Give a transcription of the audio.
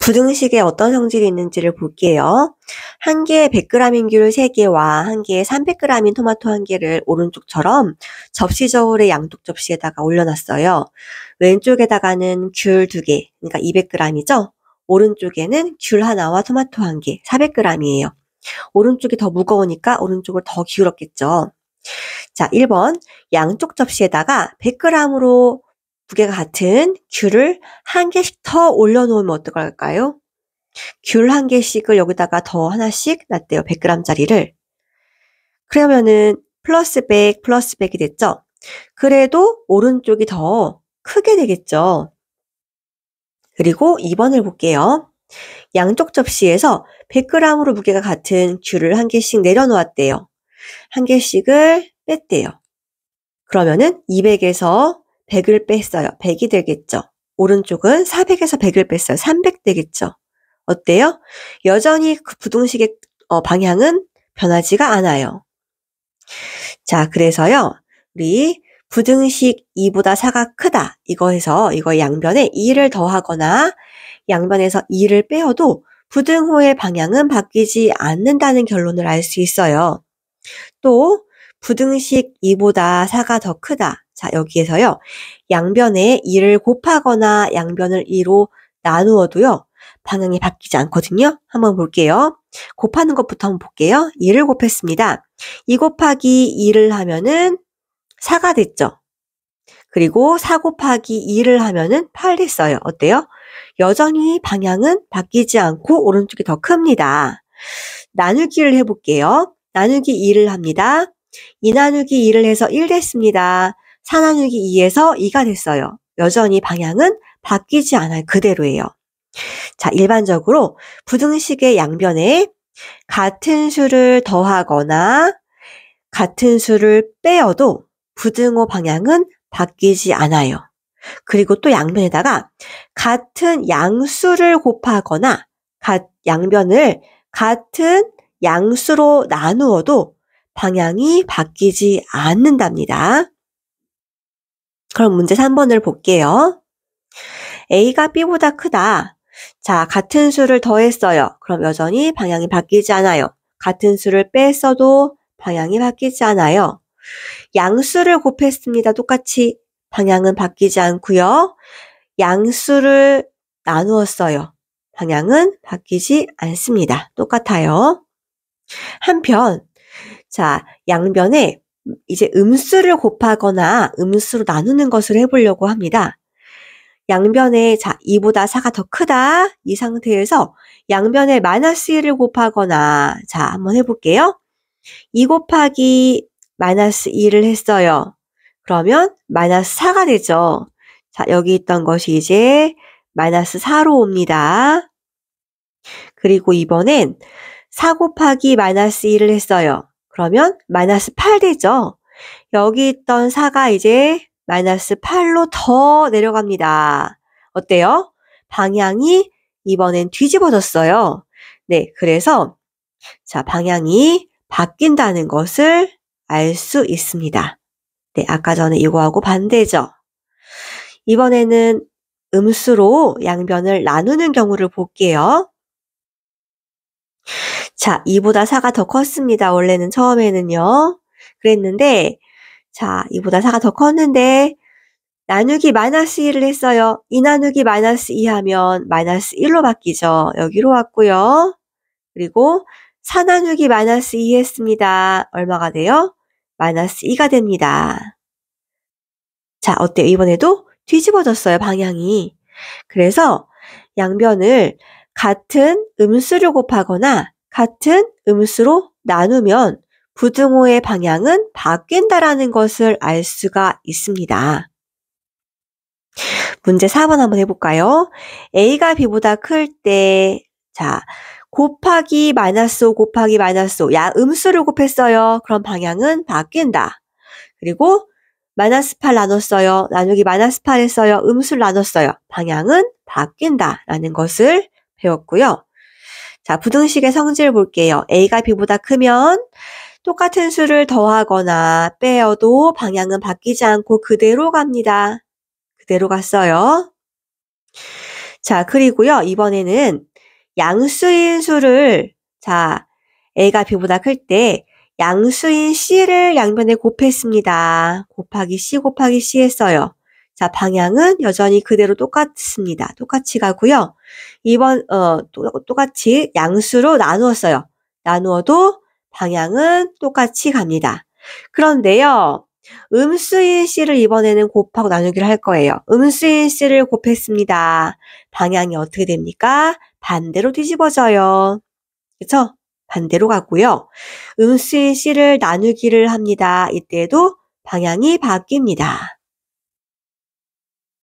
부등식에 어떤 성질이 있는지를 볼게요. 한 개의 100g인 귤 3개와 한 개의 300g인 토마토 1개를 오른쪽처럼 접시 저울의 양쪽 접시에다가 올려놨어요. 왼쪽에다가는 귤 2개, 그러니까 200g이죠? 오른쪽에는 귤 하나와 토마토 1개, 400g이에요. 오른쪽이 더 무거우니까 오른쪽을 더 기울였겠죠. 자, 1번. 양쪽 접시에다가 100g으로 무게가 같은 귤을 한 개씩 더 올려놓으면 어떨까요? 귤 한 개씩을 여기다가 더 하나씩 놨대요. 100g짜리를. 그러면은 플러스 100, 플러스 100이 됐죠? 그래도 오른쪽이 더 크게 되겠죠. 그리고 2번을 볼게요. 양쪽 접시에서 100g으로 무게가 같은 귤을 한 개씩 내려놓았대요. 한 개씩을 뺐대요. 그러면은 200에서 100을 뺐어요. 100이 되겠죠. 오른쪽은 400에서 100을 뺐어요. 300 되겠죠. 어때요? 여전히 그 부등식의 방향은 변하지가 않아요. 자, 그래서요. 우리 부등식 2보다 4가 크다. 이거에서 이거 양변에 2를 더하거나 양변에서 2를 빼어도 부등호의 방향은 바뀌지 않는다는 결론을 알 수 있어요. 또 부등식 2보다 4가 더 크다. 자, 여기에서요. 양변에 2를 곱하거나 양변을 2로 나누어도요. 방향이 바뀌지 않거든요. 한번 볼게요. 곱하는 것부터 한번 볼게요. 2를 곱했습니다. 2 곱하기 2를 하면은 4가 됐죠. 그리고 4 곱하기 2를 하면은 8 됐어요. 어때요? 여전히 방향은 바뀌지 않고 오른쪽이 더 큽니다. 나누기를 해볼게요. 나누기 2를 합니다. 2 나누기 2를 해서 1 됐습니다. 4 나누기 2에서 2가 됐어요. 여전히 방향은 바뀌지 않아요. 그대로예요. 자, 일반적으로 부등식의 양변에 같은 수를 더하거나 같은 수를 빼어도 부등호 방향은 바뀌지 않아요. 그리고 또 양변에다가 같은 양수를 곱하거나 양변을 같은 양수로 나누어도 방향이 바뀌지 않는답니다. 그럼 문제 3번을 볼게요. A가 B보다 크다. 자, 같은 수를 더했어요. 그럼 여전히 방향이 바뀌지 않아요. 같은 수를 뺐어도 방향이 바뀌지 않아요. 양수를 곱했습니다. 똑같이 방향은 바뀌지 않고요. 양수를 나누었어요. 방향은 바뀌지 않습니다. 똑같아요. 한편 자, 양변에 이제 음수를 곱하거나 음수로 나누는 것을 해보려고 합니다. 양변에 자 2보다 4가 더 크다. 이 상태에서 양변에 마이너스 1을 곱하거나 자 한번 해볼게요. 2 곱하기 마이너스 2를 했어요. 그러면 마이너스 4가 되죠. 자, 여기 있던 것이 이제 마이너스 4로 옵니다. 그리고 이번엔 4 곱하기 마이너스 1을 했어요. 그러면 마이너스 8 되죠. 여기 있던 4가 이제 마이너스 8로 더 내려갑니다. 어때요? 방향이 이번엔 뒤집어졌어요. 네, 그래서 자, 방향이 바뀐다는 것을 알 수 있습니다. 네, 아까 전에 이거하고 반대죠. 이번에는 음수로 양변을 나누는 경우를 볼게요. 자, 2보다 4가 더 컸습니다. 원래는 처음에는요. 그랬는데 자, 2보다 4가 더 컸는데 나누기 마이너스 1을 했어요. 2 나누기 마이너스 2 하면 마이너스 1로 바뀌죠. 여기로 왔고요. 그리고 4 나누기 마이너스 2 했습니다. 얼마가 돼요? 마이너스 2가 됩니다. 자, 어때요? 이번에도 뒤집어졌어요, 방향이. 그래서 양변을 같은 음수를 곱하거나 같은 음수로 나누면 부등호의 방향은 바뀐다라는 것을 알 수가 있습니다. 문제 4번 한번 해볼까요? A가 B보다 클 때, 자, 곱하기 마이너스 5 곱하기 마이너스 5. 음수를 곱했어요. 그럼 방향은 바뀐다. 그리고 마이너스 8 나눴어요. 나누기 마이너스 8 했어요. 음수를 나눴어요. 방향은 바뀐다라는 것을 배웠고요. 자, 부등식의 성질 볼게요. A가 B보다 크면 똑같은 수를 더하거나 빼어도 방향은 바뀌지 않고 그대로 갑니다. 그대로 갔어요. 자, 그리고요. 이번에는 양수인 수를 A가 B보다 클 때 양수인 C를 양변에 곱했습니다. 곱하기 C 곱하기 C 했어요. 자, 방향은 여전히 그대로 똑같습니다. 똑같이 가고요. 똑같이 양수로 나누었어요. 나누어도 방향은 똑같이 갑니다. 그런데요. 음수인 C를 이번에는 곱하고 나누기를 할 거예요. 음수인 C를 곱했습니다. 방향이 어떻게 됩니까? 반대로 뒤집어져요. 그쵸? 반대로 가고요. 음수인 C를 나누기를 합니다. 이때도 방향이 바뀝니다.